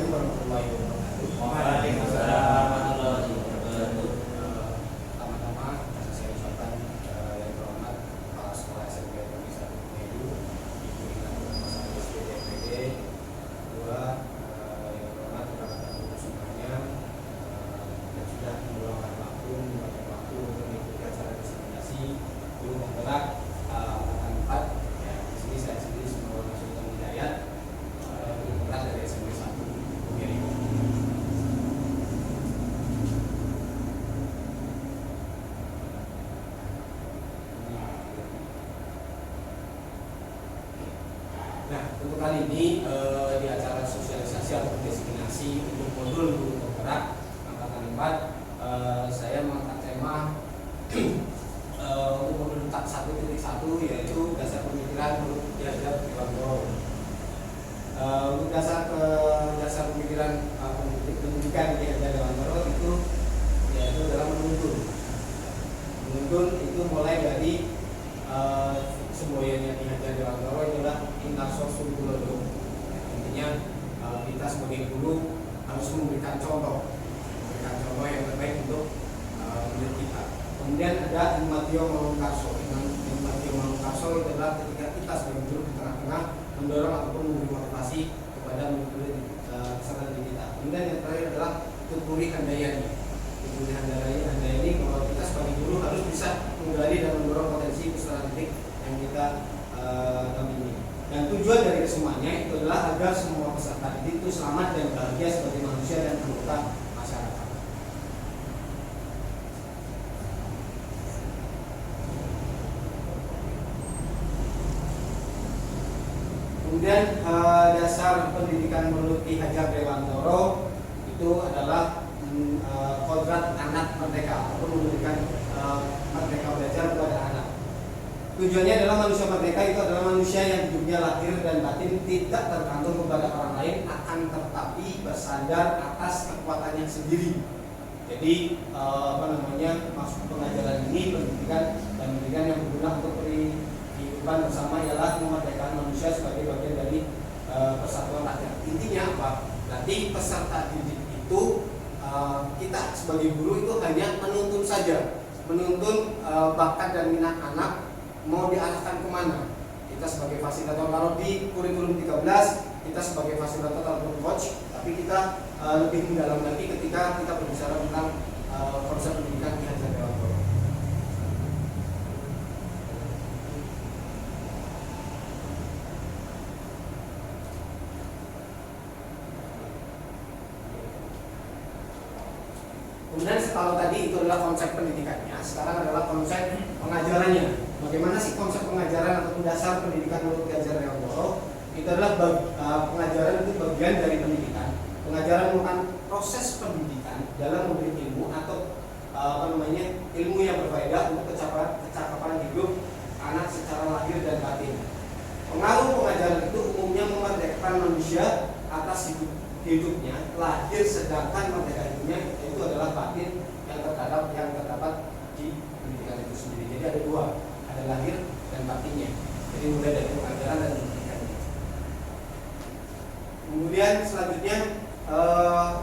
Assalamualaikum warahmatullahi wabarakatuh. Waalaikumsalam warahmatullahi wabarakatuh. Pertama-tama saya ucapkan yang terhormat Kepala Sekolah SMP Negeri 1 Medu, Ibu Ingat Masa SPDPD. Kedua, yang terhormat rekan-rekan guru semuanya yang sudah meluangkan waktu untuk mengikuti acara diseminasi guru penggerak angkatan 4. Ya, di sini saya sendiri semua Maksudkan Hidayat, guru penggerak dari SMP 1 Medu. Nah, untuk kali ini di acara sosialisasi atau diseminasi untuk modul guru penggerak angkatan 4, saya mengangkat tema untuk modul tak 1.1 yaitu dasar pemikiran menurut Diajak Dewantoro. Untuk dasar pemikiran pendidikan Diajak Dewantoro itu yaitu adalah menuntun. Menuntun itu mulai dari semboyannya Diajak Dewantoro adalah innaso sunggulodo. Intinya kita sebagai guru harus memberikan contoh yang terbaik untuk murid kita. Kemudian ada Immatio Manungkarso. Immatio Manungkarso itu adalah ketika kita sebagai guru di tengah-tengah mendorong ataupun memberi motivasi kepada murid peserta didik kita. Kemudian yang terakhir adalah Tuturi Handayani. Tuturi Handayani bahwa kita sebagai guru harus bisa menggali dan mendorong potensi peserta didik yang kita dampingi. Dan tujuan dari kesemuanya itu adalah agar semua peserta didik itu selamat dan bahagia sebagai manusia dan anggota masyarakat. Kemudian dasar pendidikan menurut Ki Hajar Dewantoro itu adalah kodrat anak merdeka atau memberikan merdeka belajar kepada anak. Tujuannya adalah manusia merdeka itu adalah manusia yang hidupnya lahir dan batin tidak tergantung kepada orang lain, akan tetapi bersandar atas kekuatannya sendiri. Jadi maksud pengajaran ini pendidikan yang berguna untuk kehidupan bersama ialah memerdekakan manusia sebagai bagian dari persatuan rakyat. Intinya apa? Berarti peserta didik itu kita sebagai guru itu hanya menuntun saja, menuntun bakat dan minat anak mau diarahkan kemana. Kita sebagai fasilitator, kalau di kurikulum 13 kita sebagai fasilitator ataupun coach, tapi kita lebih mendalam lagi ketika kita berbicara tentang konsep pendidikan Ki Hajar Dewantoro. Kemudian kalau tadi itu adalah konsep pendidikannya, sekarang adalah konsep pengajarannya. Bagaimana sih konsep pengajaran ataupun dasar pendidikan menurut Ki Hajar Dewantoro? Itu adalah pengajaran itu bagian dari pendidikan. Pengajaran merupakan proses pendidikan dalam memberi ilmu atau ilmu yang berfaedah untuk kecakapan hidup anak secara lahir dan batin. Pengaruh pengajaran itu umumnya memerdekakan manusia atas hidupnya lahir, sedangkan merdeka hidupnya itu adalah batin yang terdapat di pendidikan itu sendiri. Jadi ada dua, ada lahir dan batinnya. Jadi mulai dari pengajaran dan pendidikan. Kemudian selanjutnya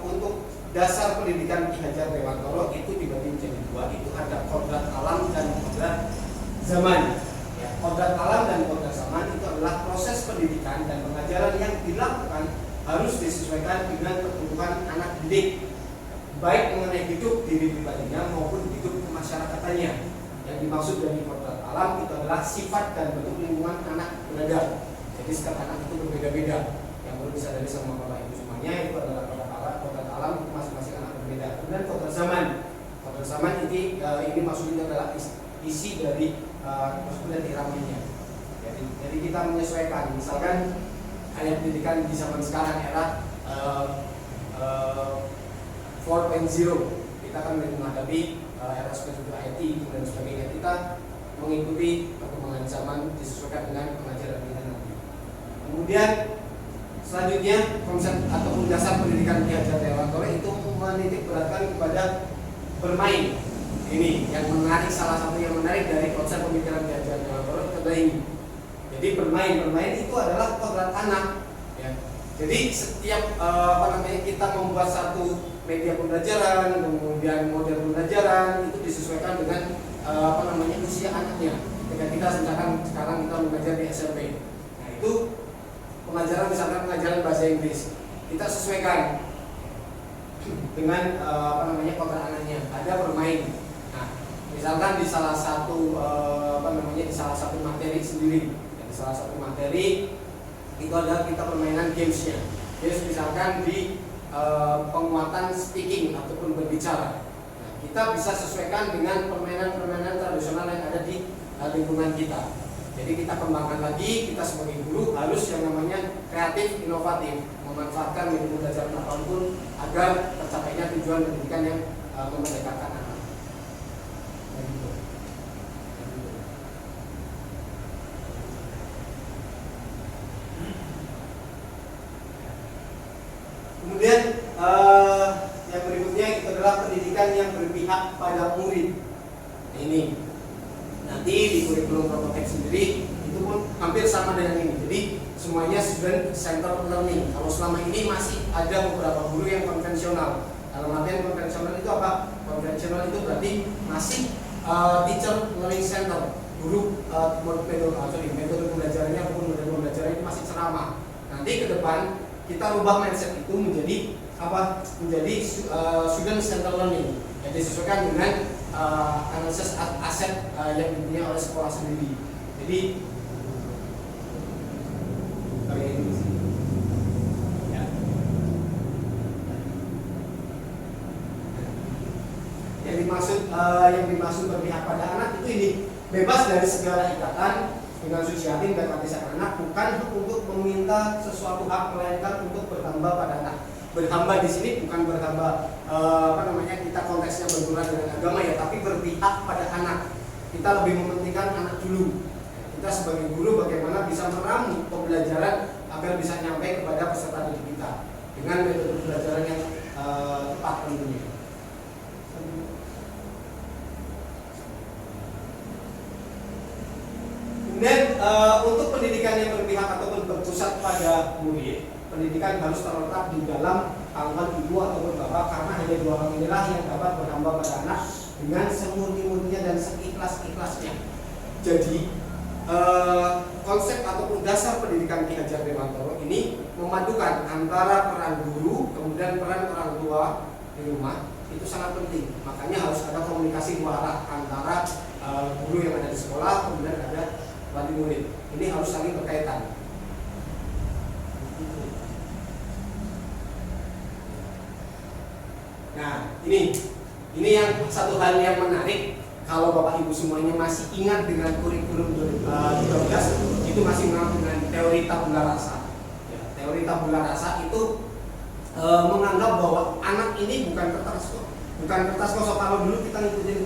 untuk dasar pendidikan Ki Hajar Dewantoro itu dibagi menjadi dua, itu ada kodrat alam dan kodrat zaman. Ya, kodrat alam dan kodrat zaman itu adalah proses pendidikan dan pengajaran yang dilakukan harus disesuaikan dengan kebutuhan anak didik, baik mengenai hidup diri pribadinya maupun hidup kemasyarakatan. Yang dimaksud dari kodrat alam itu adalah sifat dan bentuk lingkungan anak berada. Jadi setiap anak itu berbeda-beda. Yang perlu disadari sama bapak ibu semuanya itu adalah kodrat alam masing-masing anak berbeda. Kemudian kodrat zaman ini maksudnya adalah isi dari maksudnya iramanya. Jadi kita menyesuaikan. Misalkan ayat pendidikan di zaman sekarang era 4.0, kita akan menghadapi era seperti IT dan sebagainya. Kita mengikuti perkembangan zaman disesuaikan dengan pengajaran kita nanti. Kemudian selanjutnya konsep ataupun dasar pendidikan Ki Hajar Dewantoro itu menitik beratkan kepada bermain. Ini yang menarik, salah satu yang menarik dari konsep pemikiran Ki Hajar Dewantoro itu adalah ini. Jadi bermain itu adalah kodrat anak. Ya. Jadi setiap kita membuat satu media pembelajaran, kemudian model pembelajaran itu disesuaikan dengan usia anaknya. Ketika kita sekarang kita mengajar di SMP, nah itu pengajaran misalkan pengajaran bahasa Inggris, kita sesuaikan dengan kodrat anaknya. Ada bermain. Nah, misalkan di salah satu di salah satu materi sendiri, di salah satu materi itu ada kita permainan gamesnya. Games misalkan di penguatan speaking ataupun berbicara. Nah, kita bisa sesuaikan dengan permainan-permainan tradisional yang ada di lingkungan kita. Jadi kita kembangkan lagi, kita sebagai guru harus yang namanya kreatif, inovatif, memanfaatkan media pembelajaran apapun agar tercapainya tujuan pendidikan yang memerdekakan anak. Kemudian yang berikutnya itu adalah pendidikan yang berpihak pada murid. Ini nanti di kurikulum Propotech sendiri itu pun hampir sama dengan ini. Jadi semuanya student centered learning. Kalau selama ini masih ada beberapa guru yang konvensional. Dalam artian konvensional itu apa? Konvensional itu berarti masih teacher learning center. Guru metode pembelajarannya ataupun model pembelajaran itu masih ceramah. Nanti ke depan kita rubah mindset itu menjadi apa? Menjadi student centered learning. Jadi disesuaikan dengan analisis aset yang dimiliki oleh sekolah sendiri. Jadi yang dimaksud berpihak pada anak itu ini bebas dari segala ikatan dengan susiatin dan partisan anak, bukan untuk meminta sesuatu hak, melainkan untuk berhamba pada anak. Berhamba di sini bukan berhamba kita konteksnya berhubungan dengan agama ya, tapi berpihak pada anak. Kita lebih mementingkan anak dulu. Kita sebagai guru bagaimana bisa meramu pembelajaran agar bisa nyampe kepada peserta didik kita dengan metode pembelajaran yang tepat tentunya. Kemudian untuk pendidikan yang berpihak ataupun berpusat pada murid, pendidikan harus terletak di dalam tangan ibu ataupun bapak, karena hanya dua orang inilah yang dapat berhamba pada anak dengan semurni-murninya dan seikhlas-ikhlasnya. Jadi konsep ataupun dasar pendidikan Ki Hajar Dewantoro ini memadukan antara peran guru kemudian peran orang tua di rumah, itu sangat penting. Makanya harus ada komunikasi dua arah antara guru yang ada di sekolah kemudian ada wali murid. Ini harus saling berkaitan. Nah, ini yang satu hal yang menarik. Kalau Bapak Ibu semuanya masih ingat dengan kurikulum 2013, itu masih mengenal dengan teori tabula rasa. Ya, teori tabula rasa itu menganggap bahwa anak ini bukan kertas kosong. Kalau dulu kita ngikutin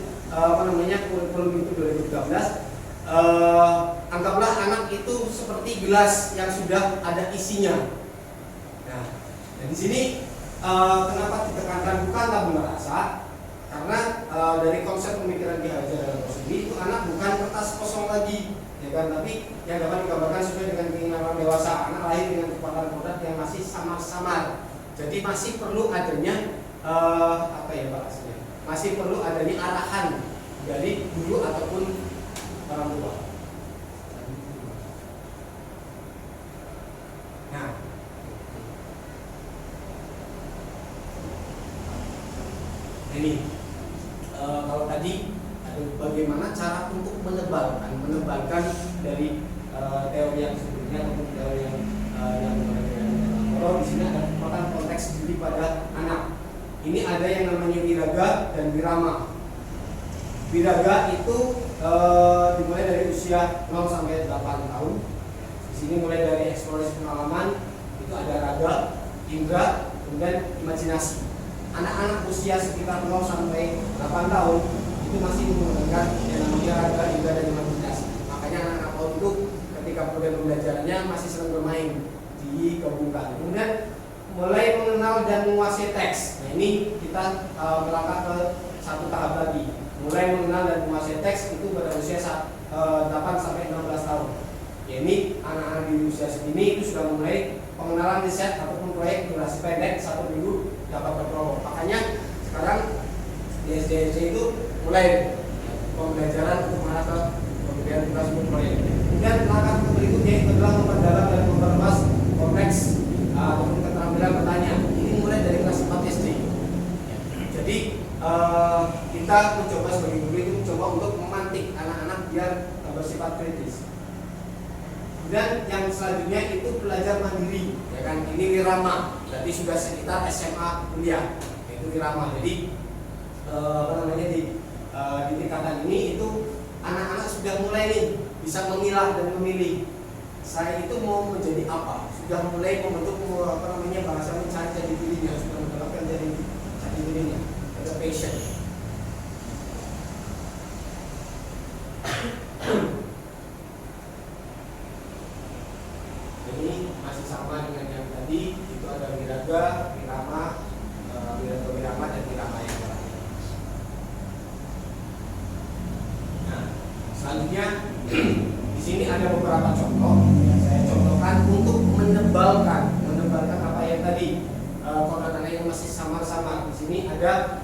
kurikulum itu 2013, anggaplah anak itu seperti gelas yang sudah ada isinya. Nah, di sini kenapa ditekankan bukan tabula rasa? Karena dari konsep pemikiran Ki Hajar Dewantoro sendiri itu anak bukan kertas kosong lagi, ya kan? Tapi yang dapat digambarkan sesuai dengan keinginan orang dewasa. Anak lahir dengan kekuatan kodrat yang masih samar-samar. Jadi masih perlu adanya masih perlu adanya arahan dari guru ataupun orang tua. Nah, ini kalau tadi ada bagaimana cara untuk menebalkan dari teori yang sebelumnya ataupun teori yang kalau di sini ada konteks sendiri pada anak. Ini ada yang namanya wiraga dan wirama. Wiraga itu dimulai dari usia 0 sampai 8 tahun. Di sini mulai dari eksplorasi pengalaman, itu ada raga, indra, kemudian imajinasi. Anak-anak usia sekitar 0 sampai 8 tahun itu masih menggunakan yang namanya raga, indra, dan imajinasi. Makanya anak-anak PAUD itu ketika program pembelajarannya masih sering bermain, digabungkan. Kemudian mulai mengenal dan menguasai teks. Nah, ini kita melangkah ke satu tahap lagi. Mulai mengenal dan menguasai teks itu pada usia 8 sampai 16 tahun. Ya, ini anak-anak di usia segini itu sudah mulai pengenalan riset ataupun proyek durasi pendek 1 minggu dapat berprogam. Makanya sekarang di SDNC itu mulai pembelajaran untuk mengenai pemberian tugas untuk proyek. Kemudian langkah berikutnya itu adalah memperdalam dan memperluas konteks ataupun keterampilan bertanya. Ini mulai dari kelas 4 SD. Jadi kita mencoba sebagai guru itu mencoba untuk memantik anak-anak biar bersifat kritis. Dan yang selanjutnya itu belajar mandiri, ya kan? Ini wirama, berarti sudah sekitar SMA kuliah, itu wirama. Jadi di tingkatan ini itu anak-anak sudah mulai nih bisa memilah dan memilih. Saya itu mau menjadi apa? Sudah mulai membentuk bahasa mencari jati dirinya, sudah menerapkan jati dirinya, ada passion. Ini masih sama dengan yang tadi, itu ada wiraga, wirama, wirama dan wirama yang terakhir. Nah, selanjutnya di sini ada beberapa contoh yang saya contohkan untuk menebalkan apa yang tadi kodratnya yang masih samar-samar. Di sini ada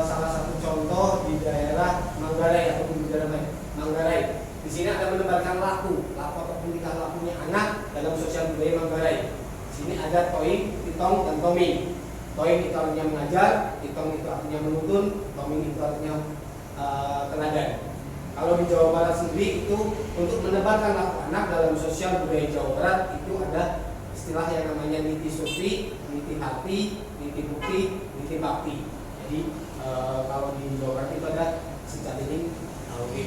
salah satu contoh di daerah Manggarai atau di daerah Manggarai. Di sini ada menebalkan laku ataupun tingkah lakunya anak dalam sosial budaya Manggarai. Di sini ada toing, titong, dan toming. Toing itu artinya mengajar, titong itu artinya menuntun, toming itu artinya teladan. Kalau di Jawa Barat sendiri itu untuk menebalkan laku anak dalam sosial budaya Jawa Barat itu ada istilah yang namanya niti sukti, niti hati, niti bukti, niti bakti. Jadi kalau di Jawa Barat itu ada sejak ini oke.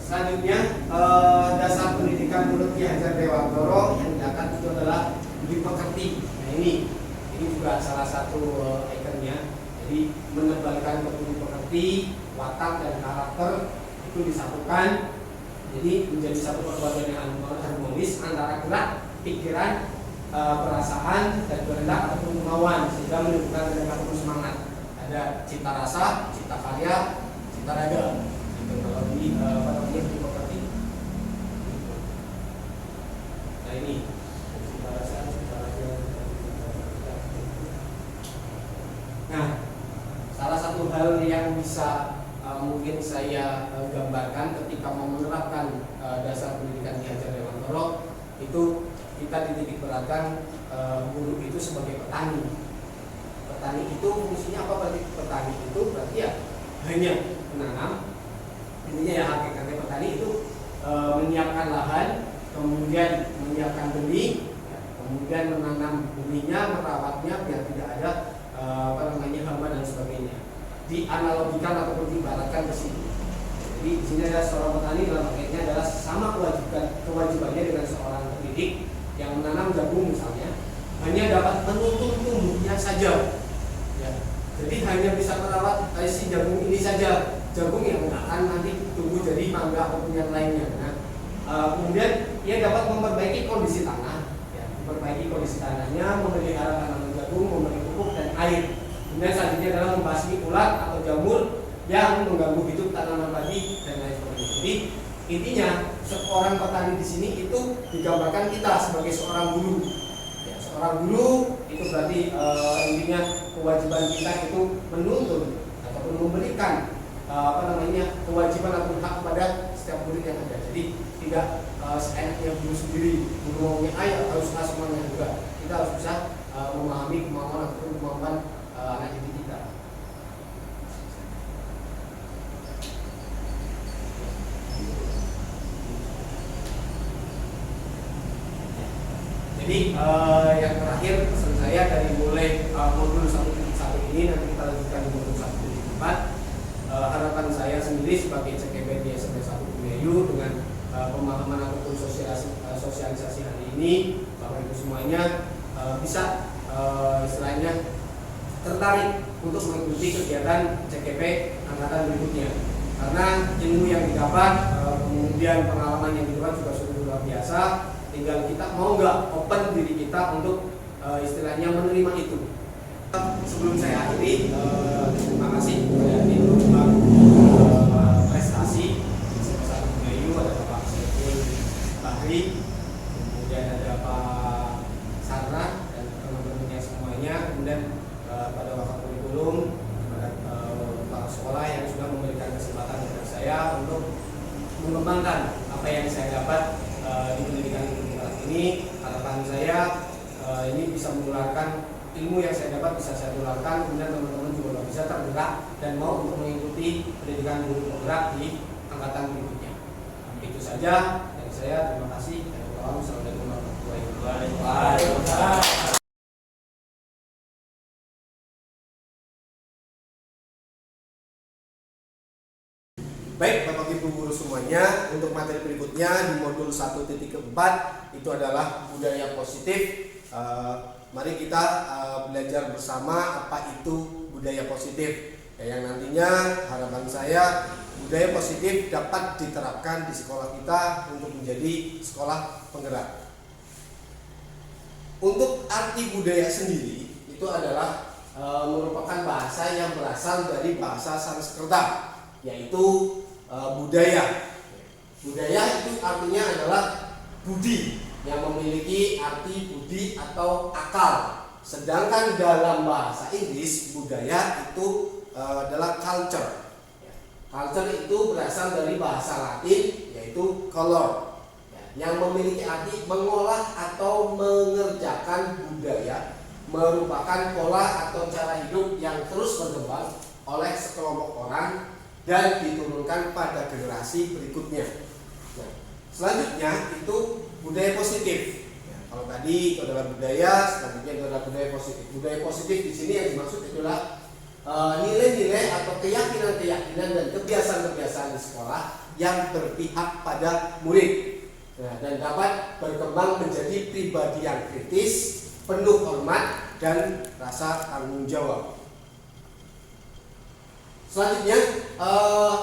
Selanjutnya dasar pendidikan menurut Ki Hajar Dewantoro yang diangkat itu adalah budi pekerti. Nah ini juga salah satu ikonnya. Jadi menebalkan budi pekerti, watak dan karakter itu disatukan. Jadi menjadi satu perbuatan yang harmonis antara gerak, pikiran, perasaan dan kehendak ataupun kemauan sehingga menimbulkan kehendak ataupun semangat. Ada cipta rasa, cipta karya, cipta raga. Kalau di budi pekerti. Nah ini cipta rasa, cipta raga. Nah, salah satu hal yang bisa mungkin saya gambarkan ketika mau menerapkan dasar pendidikan Ki Hajar Dewantoro itu kita dititik beratkan guru itu sebagai petani. Petani itu fungsinya apa? Berarti petani itu berarti ya hanya menanam. Intinya ya hakikatnya petani itu menyiapkan lahan, kemudian menyiapkan benih, kemudian menanam benihnya, merawatnya biar tidak ada hama dan sebagainya. Dianalogikan ataupun diibaratkan ke sini. Jadi di sini ada seorang petani dalam paketnya adalah sama kewajibannya dengan seorang pendidik yang menanam jagung misalnya, hanya dapat menuntun tumbuhnya saja. Ya. Jadi hanya bisa merawat si jagung ini saja. Jagung yang akan nanti tumbuh jadi mangga ataupun yang lainnya. Nah, kemudian ia dapat memperbaiki kondisi tanah, ya, memperbaiki kondisi tanahnya, memelihara tanaman jagung, memberi pupuk dan air. Kemudian selanjutnya adalah membasmi ulat atau jamur yang mengganggu hidup tanaman padi dan lain sebagainya. Jadi intinya seorang petani di sini itu digambarkan kita sebagai seorang guru. Ya, seorang guru itu berarti intinya kewajiban kita itu menuntun ataupun memberikan kewajiban atau hak kepada setiap murid yang ada. Jadi tidak seenaknya guru sendiri, guru maunya ayah harus semuanya juga. Kita harus bisa memahami kemauan ataupun kemampuan anak didik kita. Jadi yang terakhir pesan saya dari mulai modul 1.1 ini nanti kita lanjutkan di modul 1.4. Harapan saya sendiri sebagai CKB di SMP 1 Bumiayu dengan pemahaman ataupun sosialisasi hari ini Bapak Ibu semuanya bisa istilahnya tertarik untuk mengikuti kegiatan CKP angkatan berikutnya karena ilmu yang didapat kemudian pengalaman yang didapat juga sudah luar biasa. Tinggal kita mau nggak open diri kita untuk istilahnya menerima itu. Sebelum saya akhiri, terima kasih kepada tim rumah prestasi sebesar Bayu, ada Bapak Saiful Bahri, kemudian ada Pak Sarna dan teman-temannya semuanya, kemudian pada waktu kurikulum, kepada para sekolah yang sudah memberikan kesempatan kepada saya untuk mengembangkan apa yang saya dapat di pendidikan kedokteran ini. Harapan saya ini bisa menularkan ilmu yang saya dapat, bisa saya tularkan, kemudian teman-teman juga bisa tergerak dan mau untuk mengikuti pendidikan guru penggerak di angkatan berikutnya. Itu saja dari saya, terima kasih. Assalamualaikum warahmatullahi wabarakatuh. Baik Bapak Ibu guru semuanya, untuk materi berikutnya di modul 1.4 itu adalah budaya positif. Mari kita belajar bersama apa itu budaya positif. Yang nantinya harapan saya budaya positif dapat diterapkan di sekolah kita untuk menjadi sekolah penggerak. Untuk arti budaya sendiri itu adalah merupakan bahasa yang berasal dari bahasa Sanskerta, yaitu budaya. Budaya itu artinya adalah budi, yang memiliki arti budi atau akal. Sedangkan dalam bahasa Inggris budaya itu adalah culture. Culture itu berasal dari bahasa Latin, yaitu color, yang memiliki arti mengolah atau mengerjakan budaya, merupakan pola atau cara hidup yang terus berkembang oleh sekelompok orang dan diturunkan pada generasi berikutnya. Nah, selanjutnya itu budaya positif. Kalau tadi itu adalah budaya, selanjutnya itu adalah budaya positif. Budaya positif di sini yang dimaksud adalah nilai-nilai atau keyakinan-keyakinan dan kebiasaan-kebiasaan di sekolah yang berpihak pada murid, dan dapat berkembang menjadi pribadi yang kritis, penuh hormat dan rasa tanggung jawab. Selanjutnya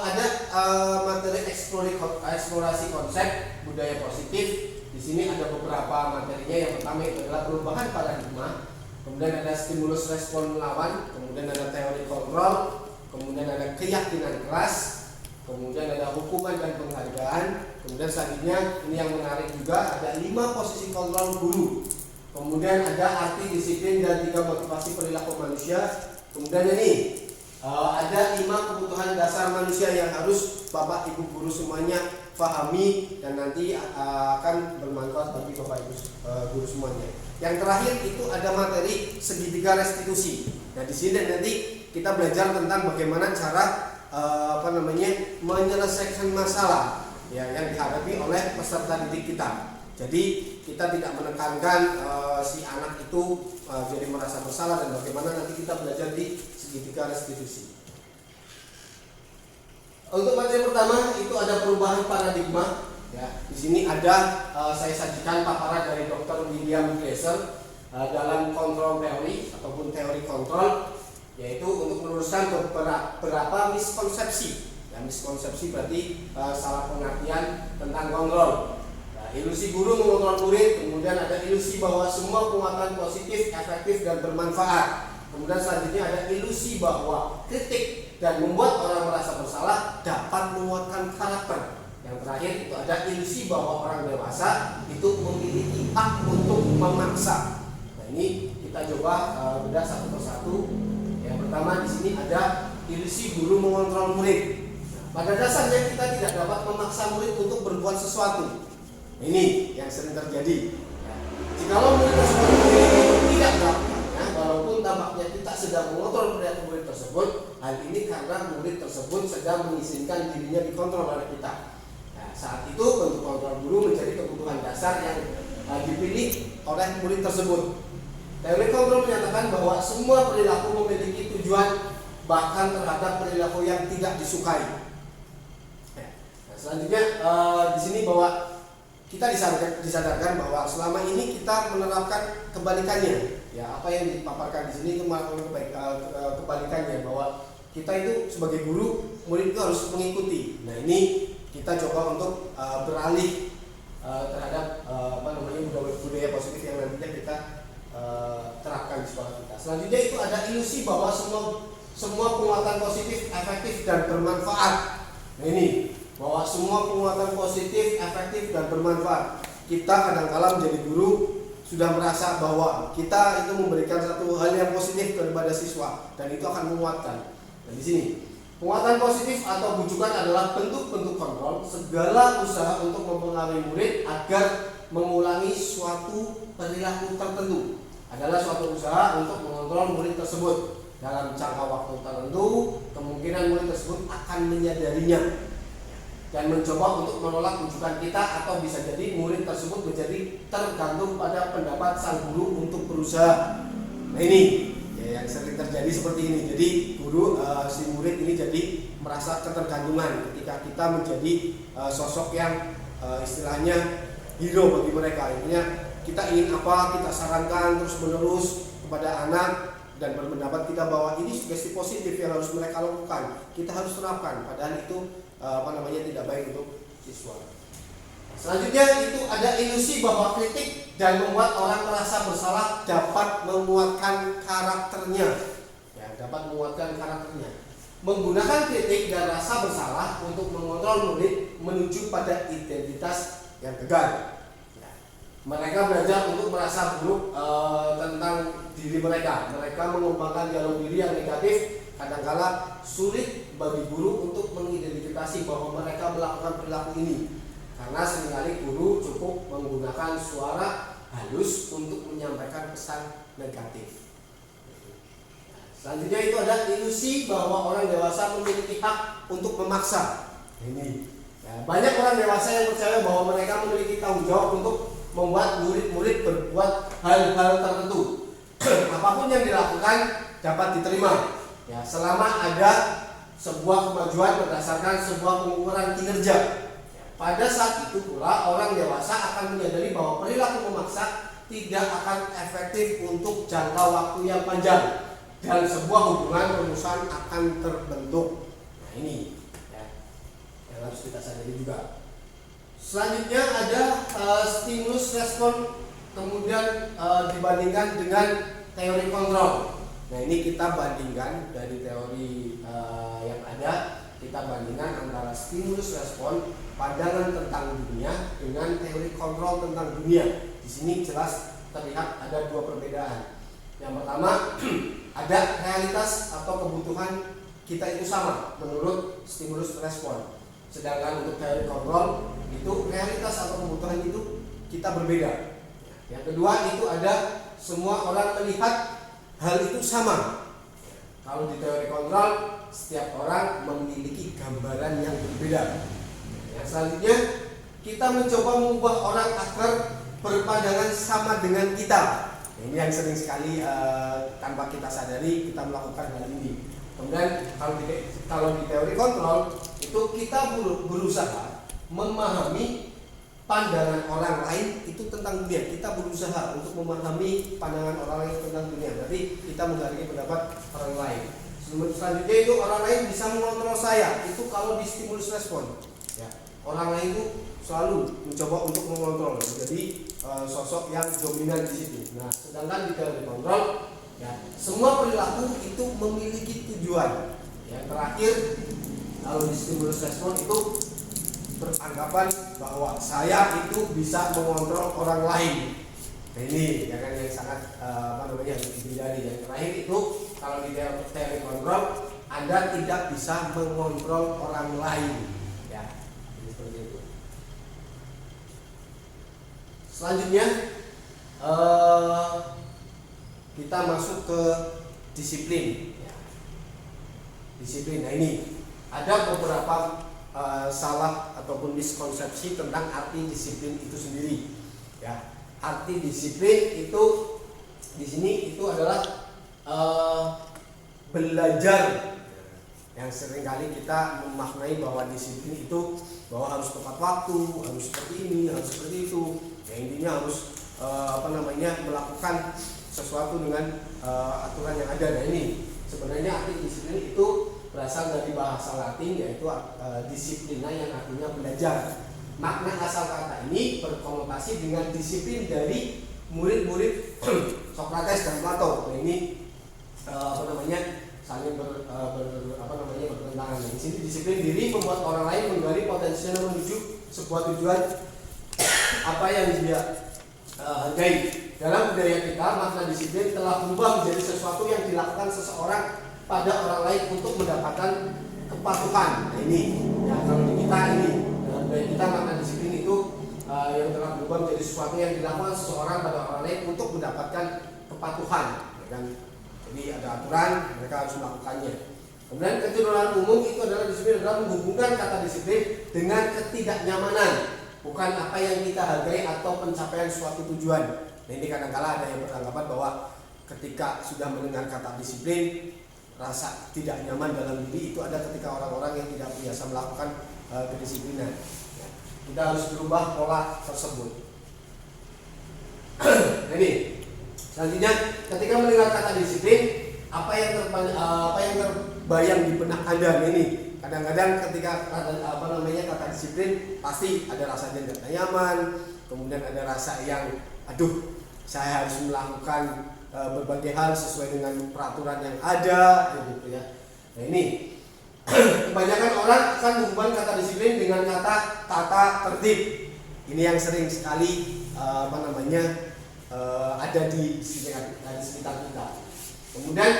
ada materi eksplorasi konsep budaya positif. Di sini ada beberapa materinya. Yang pertama itu adalah perubahan paradigma, kemudian ada stimulus respon lawan, kemudian ada teori kontrol, kemudian ada keyakinan keras, kemudian ada hukuman dan penghargaan, kemudian selanjutnya ini yang menarik juga ada 5 posisi kontrol guru, kemudian ada arti disiplin dan 3 motivasi perilaku manusia, kemudian ini ada 5 kebutuhan dasar manusia yang harus Bapak Ibu guru semuanya pahami dan nanti akan bermanfaat bagi Bapak Ibu guru semuanya. Yang terakhir itu ada materi segitiga restitusi. Nah, di sini nanti kita belajar tentang bagaimana cara menyelesaikan masalah yang dihadapi oleh peserta didik kita. Jadi kita tidak menekankan si anak itu jadi merasa bersalah, dan bagaimana nanti kita belajar di segitiga restitusi. Untuk materi pertama itu ada perubahan paradigma. Ya, di sini ada saya sajikan paparan dari Dr. William Glasser dalam kontrol teori ataupun teori kontrol, yaitu untuk meluruskan beberapa miskonsepsi. Ya, miskonsepsi berarti salah pengertian tentang kontrol. Ilusi guru mengontrol murid, kemudian ada ilusi bahwa semua penguatan positif, efektif dan bermanfaat. Kemudian selanjutnya ada ilusi bahwa kritik dan membuat orang merasa bersalah dapat menguatkan karakter. Yang terakhir itu ada ilusi bahwa orang dewasa itu memiliki hak untuk memaksa. Nah, ini kita coba bedah satu persatu. Yang pertama di sini ada ilusi guru mengontrol murid. Pada dasarnya kita tidak dapat memaksa murid untuk berbuat sesuatu. Ini yang sering terjadi. Jikalau murid tersebut tidak melakukannya, walaupun tampaknya kita sedang mengontrol perilaku murid tersebut, hal ini karena murid tersebut sedang mengizinkan dirinya dikontrol oleh kita. Nah, saat itu bentuk kontrol guru menjadi kebutuhan dasar yang dipilih oleh murid tersebut. Teori kontrol menyatakan bahwa semua perilaku memiliki tujuan, bahkan terhadap perilaku yang tidak disukai. Nah, selanjutnya di sini bahwa kita disadarkan bahwa selama ini kita menerapkan kebalikannya. Ya, apa yang dipaparkan di sini itu kebalikannya, bahwa kita itu sebagai guru, murid itu harus mengikuti. Nah, ini kita coba untuk beralih terhadap budaya positif yang nantinya kita terapkan di sekolah kita. Selanjutnya itu ada ilusi bahwa semua penguatan positif, efektif dan bermanfaat. Nah ini, bahwa semua penguatan positif, efektif dan bermanfaat. Kita kadang-kala menjadi guru sudah merasa bahwa kita itu memberikan satu hal yang positif kepada siswa dan itu akan menguatkan. Nah di sini, penguatan positif atau bujukan adalah bentuk-bentuk kontrol segala usaha untuk mempengaruhi murid agar mengulangi suatu perilaku tertentu. Adalah suatu usaha untuk mengontrol murid tersebut dalam jangka waktu tertentu. Kemungkinan murid tersebut akan menyadarinya dan mencoba untuk menolak rujukan kita, atau bisa jadi murid tersebut menjadi tergantung pada pendapat sang guru untuk berusaha. Nah ini ya, yang sering terjadi seperti ini. Jadi guru si murid ini jadi merasa ketergantungan ketika kita menjadi sosok yang istilahnya hero bagi mereka. Intinya kita ingin apa, kita sarankan terus menerus kepada anak dan berpendapat kita bahwa ini sugesti positif yang harus mereka lakukan, kita harus terapkan, padahal itu tidak baik untuk siswa. Selanjutnya itu ada ilusi bahwa kritik dan membuat orang merasa bersalah dapat menguatkan karakternya. Ya, dapat menguatkan karakternya. Menggunakan kritik dan rasa bersalah untuk mengontrol murid menuju pada identitas yang tegar. Ya. Mereka belajar untuk merasa buruk tentang diri mereka. Mereka mengembangkan dialog diri yang negatif. Kadangkala sulit bagi guru untuk mengidentifikasi bahwa mereka melakukan perilaku ini, karena seringkali guru cukup menggunakan suara halus untuk menyampaikan pesan negatif. Selanjutnya itu ada ilusi bahwa orang dewasa memiliki hak untuk memaksa. Ini ya, banyak orang dewasa yang percaya bahwa mereka memiliki tanggung jawab untuk membuat murid-murid berbuat hal-hal tertentu. Apapun yang dilakukan dapat diterima. Ya, selama ada sebuah kemajuan berdasarkan sebuah pengukuran kinerja. Pada saat itu pula orang dewasa akan menyadari bahwa perilaku memaksa tidak akan efektif untuk jangka waktu yang panjang dan sebuah hubungan permusuhan akan terbentuk. Nah ini ya, yang harus kita sadari juga. Selanjutnya ada stimulus respon, kemudian dibandingkan dengan teori kontrol. Nah ini kita bandingkan dari teori yang ada, kita bandingkan antara stimulus respon pandangan tentang dunia dengan teori kontrol tentang dunia. Di sini jelas terlihat ada dua perbedaan. Yang pertama, ada realitas atau kebutuhan kita itu sama menurut stimulus respon. Sedangkan untuk teori kontrol itu realitas atau kebutuhan itu kita berbeda. Yang kedua itu ada semua orang melihat hal itu sama. Kalau di teori kontrol, setiap orang memiliki gambaran yang berbeda. Yang selanjutnya, kita mencoba mengubah orang agar berpandangan sama dengan kita. Ini yang sering sekali tanpa kita sadari kita melakukan hal ini. Kemudian kalau di teori kontrol itu kita berusaha memahami pandangan orang lain itu tentang dunia. Kita berusaha untuk memahami pandangan orang lain tentang dunia. Berarti kita menghargai pendapat orang lain. Selanjutnya itu orang lain bisa mengontrol saya. Itu kalau di stimulus respon. Ya, orang lain itu selalu mencoba untuk mengontrol. Jadi sosok yang dominan di situ. Nah, sedangkan di teori kontrol, ya, semua perilaku itu memiliki tujuan. Yang terakhir, kalau di stimulus respon itu beranggapan bahwa saya itu bisa mengontrol orang lain. Nah, ini ya kan yang sangat dihindari. Yang terakhir itu kalau di teori kontrol, Anda tidak bisa mengontrol orang lain. Ya, ini seperti itu. Selanjutnya kita masuk ke disiplin. Ya. Disiplin. Nah ini ada beberapa salah ataupun miskonsepsi tentang arti disiplin itu sendiri. Ya, arti disiplin itu di sini itu adalah belajar. Yang seringkali kita memaknai bahwa disiplin itu bahwa harus tepat waktu, harus seperti ini, harus seperti itu. Ya, intinya harus melakukan sesuatu dengan aturan yang ada. Nah ini sebenarnya arti disiplin itu berasal dari bahasa Latin yaitu disiplina yang artinya belajar. Makna asal kata ini berkonotasi dengan disiplin dari murid-murid Socrates dan Plato. Nah, ini saling bertentangan. Di sini disiplin diri membuat orang lain menggali potensinya menuju sebuah tujuan apa yang dia hargai. Dalam budaya kita, makna disiplin telah berubah menjadi sesuatu yang dilakukan seseorang pada orang lain untuk mendapatkan kepatuhan. Nah ini, ya kalau di kita ini dalam budaya kita makna disiplin itu yang telah berubah menjadi sesuatu yang dilakukan seseorang pada orang lain untuk mendapatkan kepatuhan. Ya kan? Jadi ada aturan, mereka harus melakukannya. Kemudian kecenderungan umum itu adalah disiplin adalah menghubungkan kata disiplin dengan ketidaknyamanan, bukan apa yang kita hargai atau pencapaian suatu tujuan. Nah ini kadang-kala ada yang beranggapan bahwa ketika sudah mendengar kata disiplin, rasa tidak nyaman dalam diri itu ada ketika orang-orang yang tidak biasa melakukan kedisiplinan. Ya, kita harus berubah pola tersebut. Nah ini selanjutnya, ketika mendengar kata disiplin, apa yang terbayang di benak Anda ini? Kadang-kadang ketika kata disiplin pasti ada rasa tidak nyaman, kemudian ada rasa yang saya harus melakukan berbagai hal sesuai dengan peraturan yang ada, gitu ya. Nah ini kebanyakan orang akan menghubungkan kata disiplin dengan kata tata tertib. Ini yang sering sekali ada di sekitar kita. Kemudian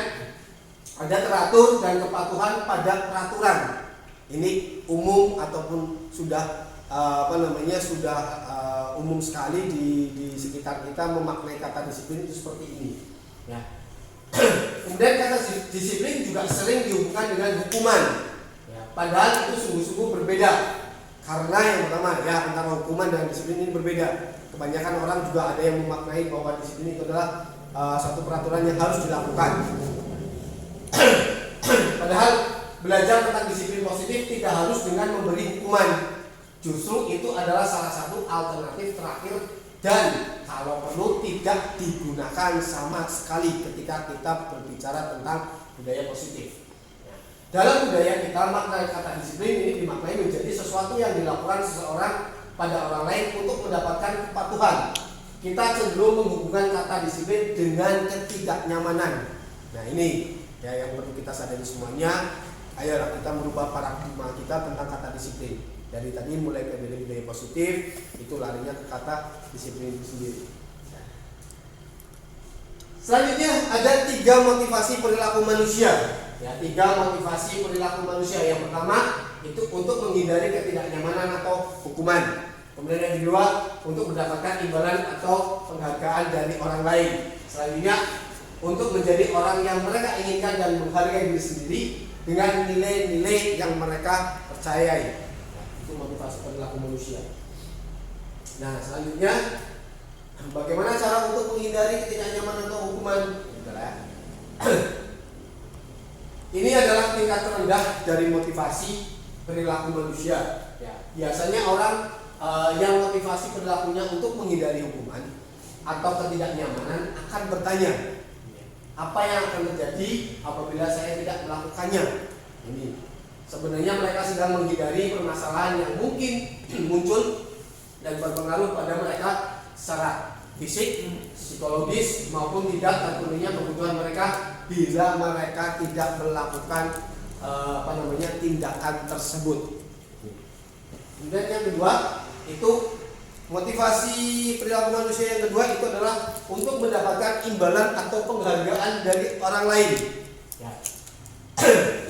ada teratur dan kepatuhan pada peraturan. Ini umum ataupun sudah umum sekali di sekitar kita memaknai kata disiplin itu seperti ini. Ya. Kemudian kata disiplin juga sering dihubungkan dengan hukuman. Ya, padahal itu sungguh-sungguh berbeda. Karena yang pertama ya antara hukuman dan disiplin ini berbeda. Kebanyakan orang juga ada yang memaknai bahwa disiplin itu adalah satu peraturan yang harus dilakukan. Padahal belajar tentang disiplin positif tidak harus dengan memberi hukuman. Justru itu adalah salah satu alternatif terakhir dan kalau perlu tidak digunakan sama sekali ketika kita berbicara tentang budaya positif. Dalam budaya kita, makna kata disiplin ini dimaknai menjadi sesuatu yang dilakukan seseorang pada orang lain untuk mendapatkan kepatuhan. Kita cenderung menghubungkan kata disiplin dengan ketidaknyamanan. Nah ini ya yang perlu kita sadari semuanya. Ayolah kita merubah paradigma kita tentang kata disiplin. Dari tadi mulai dari budaya positif itu larinya ke kata disiplin itu sendiri. Selanjutnya ada 3 motivasi perilaku manusia. Ya, 3 motivasi perilaku manusia. Yang pertama itu untuk menghindari ketidaknyamanan atau hukuman. Kemudian yang kedua untuk mendapatkan imbalan atau penghargaan dari orang lain. Selanjutnya untuk menjadi orang yang mereka inginkan dan menghargai diri sendiri dengan nilai-nilai yang mereka percayai. Itu motivasi perilaku manusia. Nah selanjutnya bagaimana cara untuk menghindari ketidaknyamanan atau hukuman? Ini adalah tingkat terendah dari motivasi perilaku manusia. Ya, biasanya orang yang motivasi perilakunya untuk menghindari hukuman atau ketidaknyamanan akan bertanya, apa yang akan terjadi apabila saya tidak melakukannya? Ini sebenarnya mereka sedang menghindari permasalahan yang mungkin muncul dan berpengaruh pada mereka secara fisik, psikologis maupun tidak terpenuhinya kebutuhan mereka bila mereka tidak melakukan tindakan tersebut. Kemudian yang kedua itu motivasi perilaku manusia yang kedua itu adalah untuk mendapatkan imbalan atau penghargaan dari orang lain. Ya.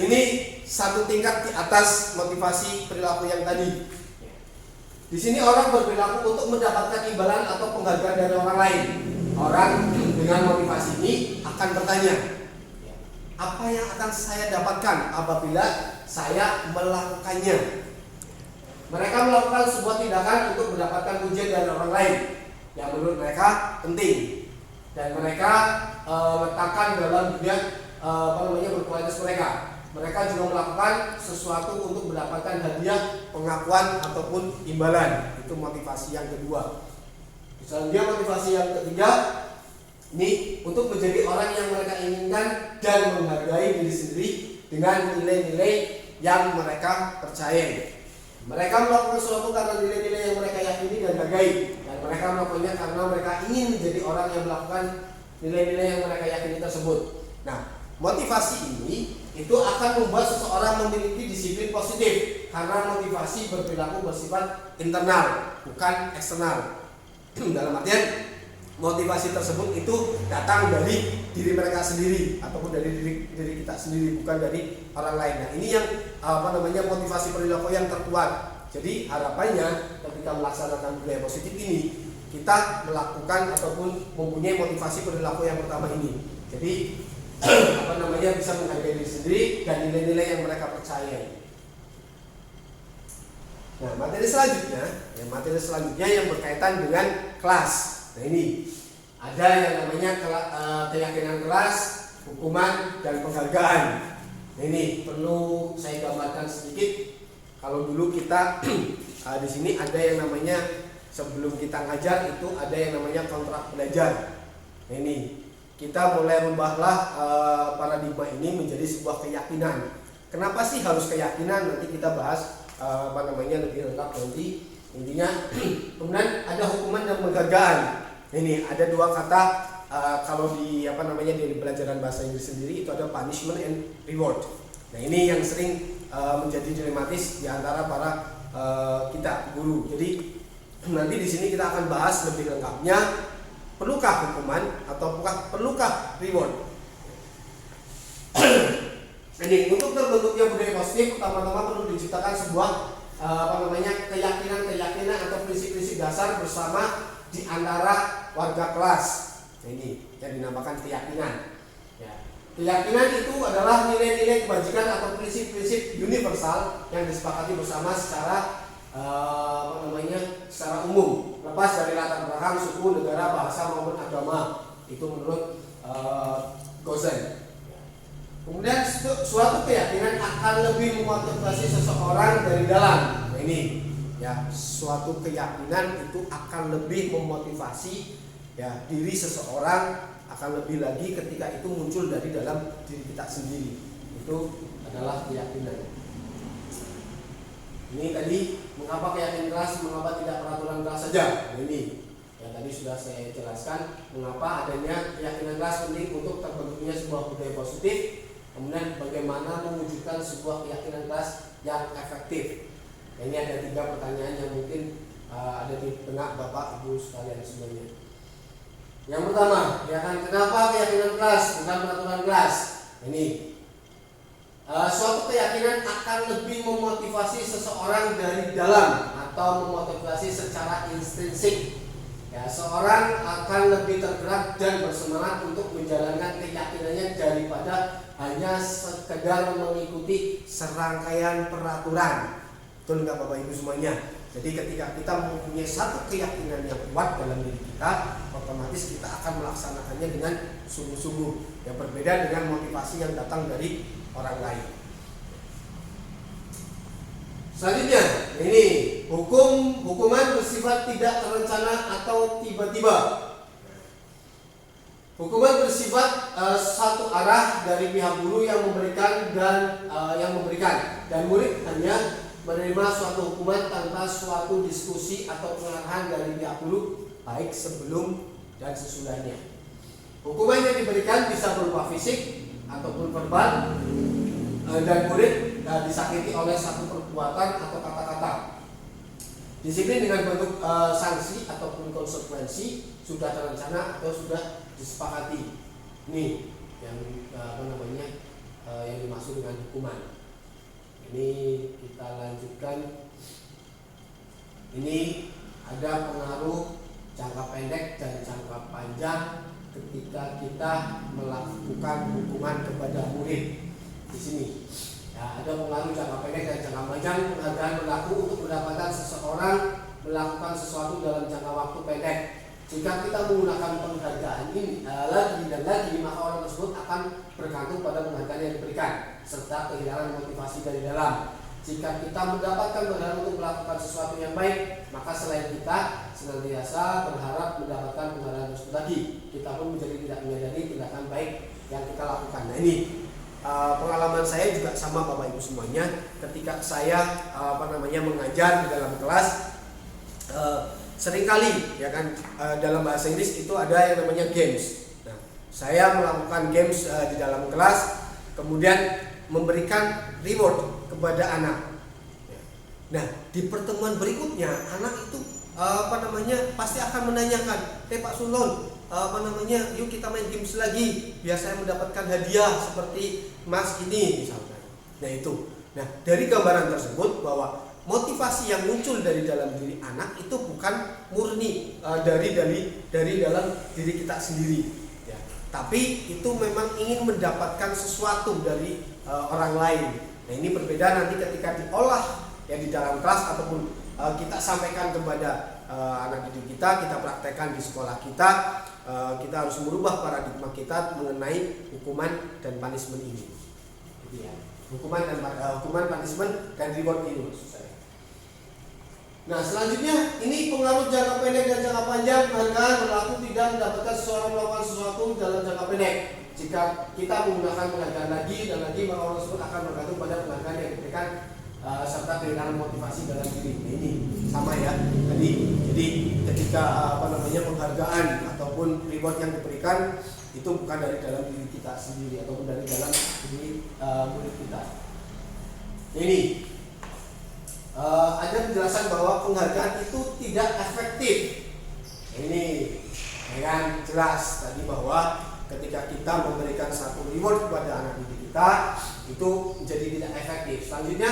Ini satu tingkat di atas motivasi perilaku yang tadi. Di sini orang berperilaku untuk mendapatkan imbalan atau penghargaan dari orang lain. Orang dengan motivasi ini akan bertanya, apa yang akan saya dapatkan apabila saya melakukannya? Mereka melakukan sebuah tindakan untuk mendapatkan pujian dari orang lain yang menurut mereka penting, dan mereka letakkan dalam dunia berkualitas mereka. Mereka juga melakukan sesuatu untuk mendapatkan hadiah, pengakuan ataupun imbalan. Itu motivasi yang kedua. Selanjutnya motivasi yang ketiga ini untuk menjadi orang yang mereka inginkan dan menghargai diri sendiri dengan nilai-nilai yang mereka percayai. Mereka melakukan sesuatu karena nilai-nilai yang mereka yakini dan hargai, dan mereka melakukannya karena mereka ingin menjadi orang yang melakukan nilai-nilai yang mereka yakini tersebut. Nah, motivasi ini itu akan membuat seseorang memiliki disiplin positif karena motivasi berperilaku bersifat internal, bukan eksternal. Dalam artian motivasi tersebut itu datang dari diri mereka sendiri ataupun dari diri kita sendiri, bukan dari orang lain. Nah, ini yang motivasi perilaku yang terkuat. Jadi harapannya ketika melaksanakan budaya positif ini kita melakukan ataupun mempunyai motivasi perilaku yang pertama ini. Jadi bisa menghargai diri sendiri dan nilai-nilai yang mereka percayai. Nah, materi selanjutnya yang berkaitan dengan kelas. Nah, ini ada yang namanya keyakinan kelas, hukuman, dan penghargaan. Nah, ini perlu saya gambarkan sedikit. Kalau dulu kita di sini ada yang namanya sebelum kita ngajar itu ada yang namanya kontrak belajar. Nah, ini kita mulai rubahlah paradigma ini menjadi sebuah keyakinan. Kenapa sih harus keyakinan? Nanti kita bahas lebih lengkap nanti. Intinya kemudian ada hukuman dan penghargaan. Ini ada dua kata kalau di di pelajaran bahasa Inggris sendiri itu ada punishment and reward. Nah, ini yang sering menjadi dilematis di antara para kita guru. Jadi nanti di sini kita akan bahas lebih lengkapnya, perlukah hukuman atau perlukah reward. Jadi untuk terbentuknya budaya positif pertama-tama perlu diciptakan sebuah keyakinan atau prinsip-prinsip dasar bersama di antara warga kelas. Nah, ini yang dinamakan keyakinan. Ya. Keyakinan itu adalah nilai-nilai kebajikan atau prinsip-prinsip universal yang disepakati bersama secara secara umum, lepas dari latar belakang suku, negara, bahasa maupun agama. Itu menurut Gozen. Kemudian suatu keyakinan akan lebih memotivasi seseorang dari dalam. Nah, ini ya, suatu keyakinan itu akan lebih memotivasi ya diri seseorang, akan lebih lagi ketika itu muncul dari dalam diri kita sendiri. Itu adalah keyakinan. Ini tadi mengapa keyakinan kelas, mengapa tidak peraturan kelas saja. Nah, ini yang tadi sudah saya jelaskan mengapa adanya keyakinan kelas penting untuk terbentuknya sebuah budaya positif. Kemudian bagaimana mewujudkan sebuah keyakinan kelas yang efektif. Nah, ini ada 3 pertanyaan yang mungkin ada di benak Bapak Ibu sekalian semuanya. Yang pertama, kenapa keyakinan kelas bukan peraturan kelas? Ini suatu keyakinan akan lebih memotivasi seseorang dari dalam atau memotivasi secara intrinsik. Ya, seorang akan lebih tergerak dan bersemangat untuk menjalankan keyakinannya daripada hanya sekedar mengikuti serangkaian peraturan. Betul nggak Bapak Ibu semuanya? Jadi ketika kita mempunyai satu keyakinan yang kuat dalam diri kita, otomatis kita akan melaksanakannya dengan sungguh-sungguh. Yang berbeda dengan motivasi yang datang dari orang lain. Selanjutnya, ini hukuman bersifat tidak terencana atau tiba-tiba. Hukuman bersifat satu arah dari pihak guru yang memberikan dan murid hanya menerima suatu hukuman tanpa suatu diskusi atau pengarahan dari pihak guru baik sebelum dan sesudahnya. Hukuman yang diberikan bisa berupa fisik ataupun verbal dan murid disakiti oleh satu perbuatan atau kata-kata. Disiplin dengan bentuk sanksi ataupun konsekuensi sudah terencana atau sudah disepakati. Ini yang yang dimaksud dengan hukuman. Ini kita lanjutkan. Ini ada pengaruh jangka pendek dan jangka panjang ketika kita melakukan hukuman kepada murid. Di sini ya, ada pengaruh jangka pendek dan jangka panjang. Penghargaan berlaku untuk mendapatkan seseorang melakukan sesuatu dalam jangka waktu pendek. Jika kita menggunakan penghargaan ini lagi dan lagi, maka orang tersebut akan bergantung pada penghargaan yang diberikan serta kehilangan motivasi dari dalam. Jika kita mendapatkan penghargaan untuk melakukan sesuatu yang baik, maka selain kita senantiasa berharap mendapatkan penghargaan tersebut lagi, kita pun menjadi tidak menyadari tindakan baik yang kita lakukan. Nah, ini pengalaman saya juga sama Bapak Ibu semuanya. Ketika saya mengajar di dalam kelas, seringkali ya kan dalam bahasa Inggris itu ada yang namanya games. Nah, Saya melakukan games di dalam kelas, kemudian memberikan reward kepada anak. Nah, di pertemuan berikutnya anak itu pasti akan menanyakan, Pak Sulon, yuk kita main games lagi, biar saya mendapatkan hadiah seperti Mas ini misalkan. Nah itu. Nah, dari gambaran tersebut bahwa motivasi yang muncul dari dalam diri anak itu bukan murni dari dalam diri kita sendiri, ya. Tapi itu memang ingin mendapatkan sesuatu dari orang lain. Nah, ini berbeda nanti ketika diolah ya di dalam kelas ataupun kita sampaikan kepada anak didik kita praktekkan di sekolah kita. Kita harus merubah paradigma kita mengenai hukuman dan punishment ini. Jadi ya, hukuman, punishment dan reward ini maksud saya. Nah, selanjutnya ini pengaruh jangka pendek dan jangka panjang. Penghargaan berlaku tidak mendapatkan seseorang melakukan sesuatu dalam jangka pendek. Jika kita menggunakan penghargaan lagi dan lagi, maka orang tersebut akan bergantung pada penghargaan yang diberikan serta kehilangan motivasi dalam diri. Ini sama ya. Jadi ketika penghargaan ataupun reward yang diberikan itu bukan dari dalam diri kita sendiri ataupun dari dalam diri murid kita. Ini ada penjelasan bahwa penghargaan itu tidak efektif. Ini dengan jelas tadi bahwa ketika kita memberikan satu reward kepada anak didik kita itu menjadi tidak efektif. Selanjutnya,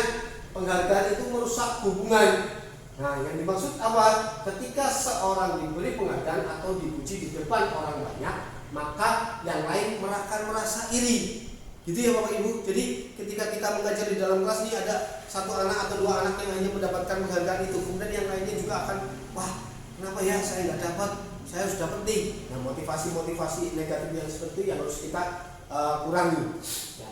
penghargaan itu merusak hubungan. Nah, yang dimaksud apa? Ketika seorang diberi penghargaan atau dipuji di depan orang banyak, maka yang lain akan merasa iri. Gitu ya Bapak Ibu. Jadi ketika kita mengajar di dalam kelas ini ada satu anak atau dua anak yang hanya mendapatkan penghargaan itu, kemudian yang lainnya juga akan, wah kenapa ya saya nggak dapat, saya harus dapat nih. Nah, motivasi negatif yang seperti itu yang harus kita kurangi. Ya.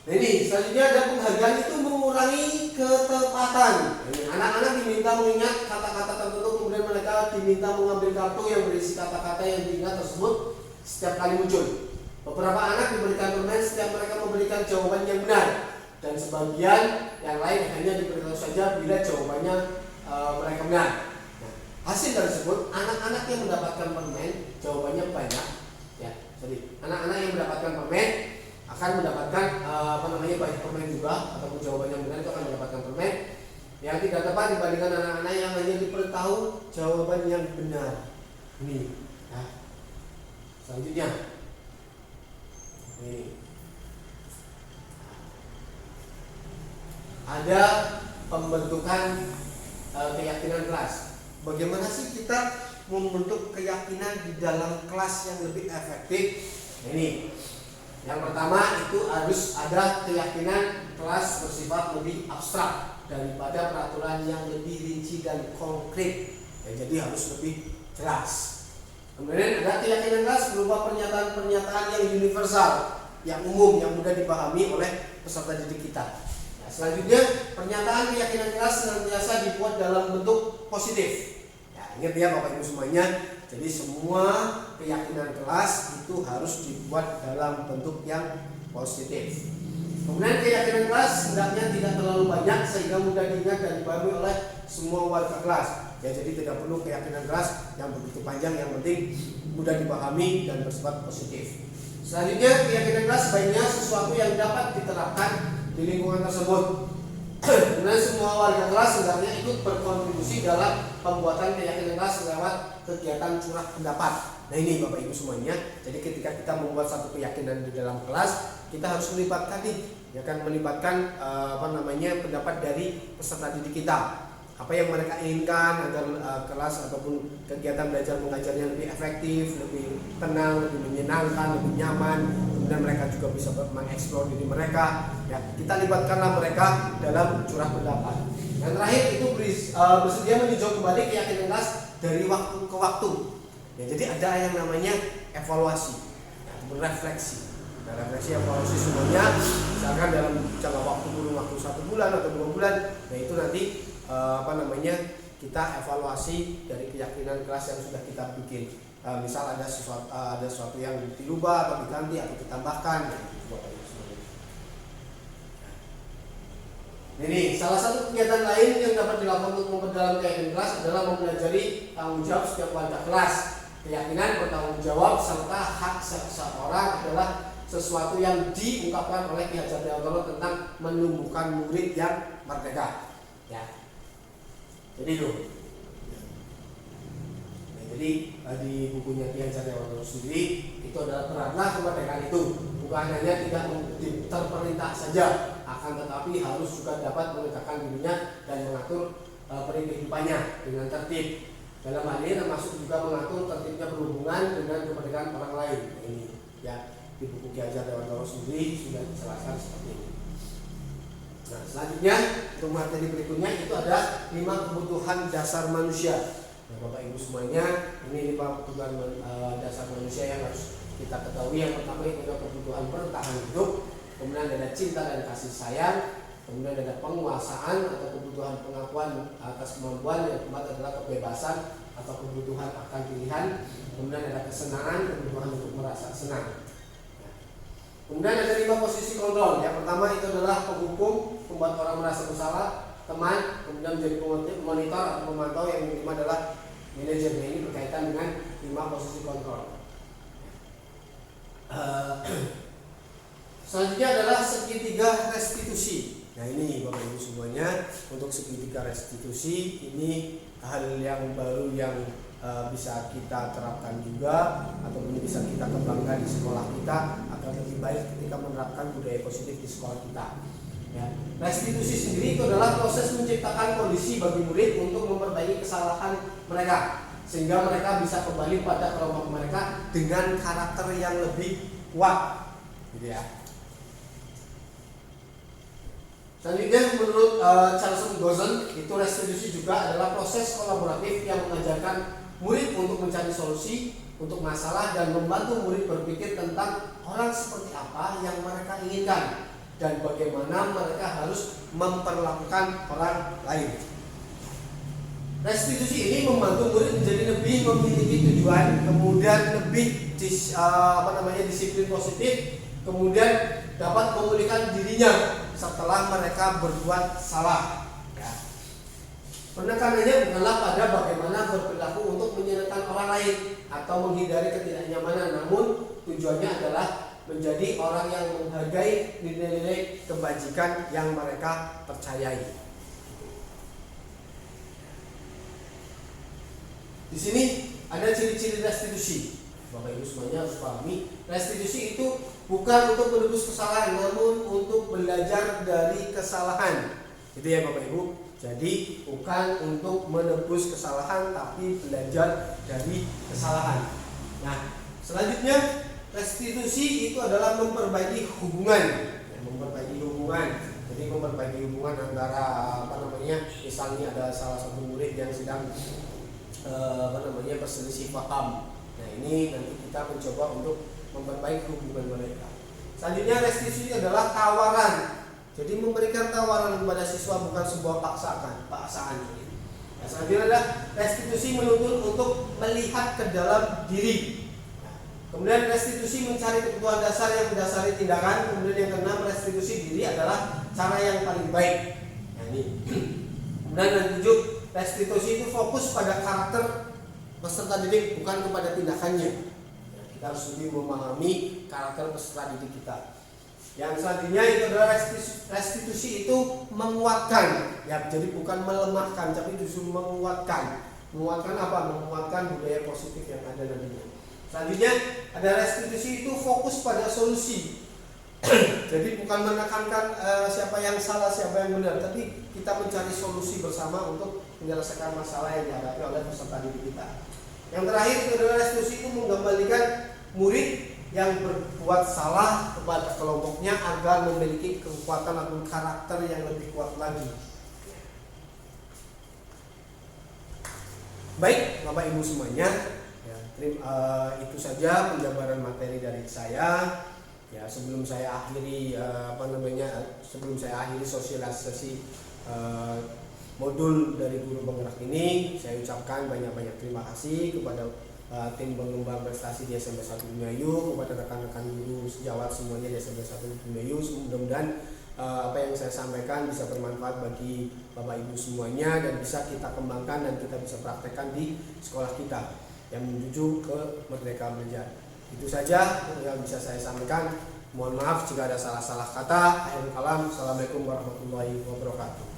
Nah, ini selanjutnya ada penghargaan itu mengurangi ketepatan. Anak-anak diminta mengingat kata-kata tertentu, kemudian mereka diminta mengambil kartu yang berisi kata-kata yang diingat tersebut setiap kali muncul. Beberapa anak diberikan permen setiap mereka memberikan jawaban yang benar, dan sebagian yang lain hanya diberitahu saja bila jawabannya mereka benar. Nah, hasil tersebut anak-anak yang mendapatkan permen jawabannya banyak, ya. Jadi anak-anak yang mendapatkan permen akan mendapatkan banyak permen juga, ataupun jawaban yang benar itu akan mendapatkan permen. Yang tidak tepat dibandingkan anak-anak yang hanya diberitahu jawaban yang benar. Ini, ya. Selanjutnya. Ini. Ada pembentukan keyakinan kelas. Bagaimana sih kita membentuk keyakinan di dalam kelas yang lebih efektif? Ini. Yang pertama itu harus ada keyakinan kelas bersifat lebih abstrak daripada peraturan yang lebih rinci dan konkret. Ya, jadi harus lebih jelas. Kemudian ada keyakinan kelas berupa pernyataan-pernyataan yang universal, yang umum, yang mudah dipahami oleh peserta didik kita. Nah, selanjutnya pernyataan keyakinan kelas senantiasa dibuat dalam bentuk positif. Ya, ingat ya Bapak Ibu semuanya. Jadi semua keyakinan kelas itu harus dibuat dalam bentuk yang positif. Kemudian keyakinan kelas hendaknya tidak terlalu banyak sehingga mudah diingat dan dipahami oleh semua warga kelas. Ya, jadi tidak perlu keyakinan kelas yang begitu panjang, yang penting mudah dipahami dan bersifat positif. Selanjutnya, keyakinan kelas sebaiknya sesuatu yang dapat diterapkan di lingkungan tersebut. Kemudian semua warga kelas hendaknya ikut berkontribusi dalam pembuatan keyakinan kelas lewat kegiatan curah pendapat. Nah, ini Bapak Ibu semuanya. Jadi ketika kita membuat satu keyakinan di dalam kelas, kita harus melibatkan melibatkan pendapat dari peserta didik kita. Apa yang mereka inginkan agar kelas ataupun kegiatan belajar mengajarnya lebih efektif, lebih tenang, lebih menyenangkan, lebih nyaman. Kemudian mereka juga bisa mengeksplor diri mereka. Ya, kita libatkanlah mereka dalam curah pendapat. Yang terakhir itu bersedia meninjau kembali keyakinan kelas dari waktu ke waktu. Ya, jadi ada yang namanya evaluasi, berefleksi. Nah, refleksi evaluasi semuanya, misalkan dalam jangka waktu kurun waktu 1 bulan atau 2 bulan. Nah, itu nanti kita evaluasi dari keyakinan kelas yang sudah kita bikin. Misal ada sesuatu yang dirubah atau diganti atau ditambahkan. Ini salah satu kegiatan lain yang dapat dilakukan untuk memperdalam keyakinan kelas adalah mempelajari tanggung jawab setiap warga kelas. Keyakinan bertanggung jawab serta hak seseorang adalah sesuatu yang diungkapkan oleh Ki Hajar Dewantara tentang menumbuhkan murid yang merdeka. Ya. Jadi itu. Nah, jadi di bukunya Ki Hajar Dewantara sendiri itu adalah beratlah kemerdekaan itu bukan hanya tidak terperintah saja, akan tetapi harus juga dapat menegakkan dirinya dan mengatur kehidupannya dengan tertib. Dalam hal ini termasuk juga mengatur tertibnya berhubungan dengan kemerdekaan orang lain. Nah, ini ya di buku Ki Hajar Dewantara sendiri sudah dijelaskan seperti ini. Nah, selanjutnya untuk materi berikutnya itu ada 5 kebutuhan dasar manusia. Nah, Bapak Ibu semuanya, ini 5 kebutuhan dasar manusia yang harus kita ketahui. Yang pertama itu ada kebutuhan bertahan hidup, kemudian ada cinta dan kasih sayang, kemudian ada penguasaan atau kebutuhan pengakuan atas kemampuan, yang keempat adalah kebebasan atau kebutuhan akan pilihan, kemudian ada kesenangan, kebutuhan untuk merasa senang. Kemudian ada 5 posisi kontrol. Yang pertama itu adalah penghukum, membuat orang merasa bersalah, teman, kemudian menjadi monitor atau pemantau, yang kelima adalah manajer. Ini berkaitan dengan 5 posisi kontrol. Selanjutnya adalah segitiga restitusi. Nah, ini Bapak Ibu semuanya, untuk segitiga restitusi ini hal yang baru yang bisa kita terapkan juga, ataupun bisa kita kembangkan di sekolah kita agar lebih baik ketika menerapkan budaya positif di sekolah kita. Ya. Restitusi sendiri itu adalah proses menciptakan kondisi bagi murid untuk memperbaiki kesalahan mereka, sehingga mereka bisa kembali pada kelompok mereka dengan karakter yang lebih kuat, gitu ya. Selanjutnya menurut Charles Gozen, itu restitusi juga adalah proses kolaboratif yang mengajarkan murid untuk mencari solusi untuk masalah dan membantu murid berpikir tentang orang seperti apa yang mereka inginkan dan bagaimana mereka harus memperlakukan orang lain. Restitusi ini membantu murid menjadi lebih memiliki tujuan, kemudian lebih disiplin positif, kemudian dapat memulihkan dirinya setelah mereka berbuat salah. Ya. Penekanannya bukanlah pada bagaimana berperilaku untuk menyenangkan orang lain atau menghindari ketidaknyamanan, namun tujuannya adalah menjadi orang yang menghargai nilai-nilai kebajikan yang mereka percayai. Di sini ada ciri-ciri restitusi. Bapak Ibu semuanya harus pahami, restitusi itu bukan untuk menebus kesalahan, namun untuk belajar dari kesalahan. Itu ya Bapak Ibu. Jadi bukan untuk menebus kesalahan, tapi belajar dari kesalahan. Nah, selanjutnya restitusi itu adalah memperbaiki hubungan. Memperbaiki hubungan. Jadi memperbaiki hubungan antara misalnya ada salah satu murid yang sedang berselisih paham. Nah, ini nanti kita mencoba untuk memperbaiki hubungan mereka. Selanjutnya restitusi adalah tawaran. Jadi memberikan tawaran kepada siswa bukan sebuah paksaan. Nah, selanjutnya adalah restitusi menuntut untuk melihat ke dalam diri. Nah, kemudian restitusi mencari kebutuhan dasar yang mendasari tindakan. Kemudian yang keenam, restitusi diri adalah cara yang paling baik. Nah, ini. Kemudian yang ketujuh, restitusi itu fokus pada karakter peserta didik bukan kepada tindakannya. Nah, kita harus lebih memahami karakter peserta didik kita. Yang selanjutnya itu adalah restitusi itu menguatkan, ya, jadi bukan melemahkan, tapi justru menguatkan. Menguatkan apa? Menguatkan budaya positif yang ada nantinya. Selanjutnya ada restitusi itu fokus pada solusi. Jadi bukan menekankan siapa yang salah, siapa yang benar, tapi kita mencari solusi bersama untuk menyelesaikan masalah yang dihadapi oleh peserta didik kita. Yang terakhir itu adalah restitusi itu mengembalikan murid yang berbuat salah kepada kelompoknya agar memiliki kekuatan atau karakter yang lebih kuat lagi. Baik, Bapak Ibu semuanya, ya, itu saja penjabaran materi dari saya. Ya, sebelum saya akhiri sosialisasi modul dari guru penggerak ini, saya ucapkan banyak-banyak terima kasih kepada tim pengembang prestasi di SMP 1 Bumiayu, kepada rekan-rekan guru sejawat semuanya di SMP 1 Bumiayu. Mudah-mudahan apa yang saya sampaikan bisa bermanfaat bagi Bapak Ibu semuanya dan bisa kita kembangkan dan kita bisa praktekkan di sekolah kita. yang menuju ke merdeka belajar. Itu saja yang bisa saya sampaikan. Mohon maaf jika ada salah-salah kata. Akhirul kalam. Assalamualaikum warahmatullahi wabarakatuh.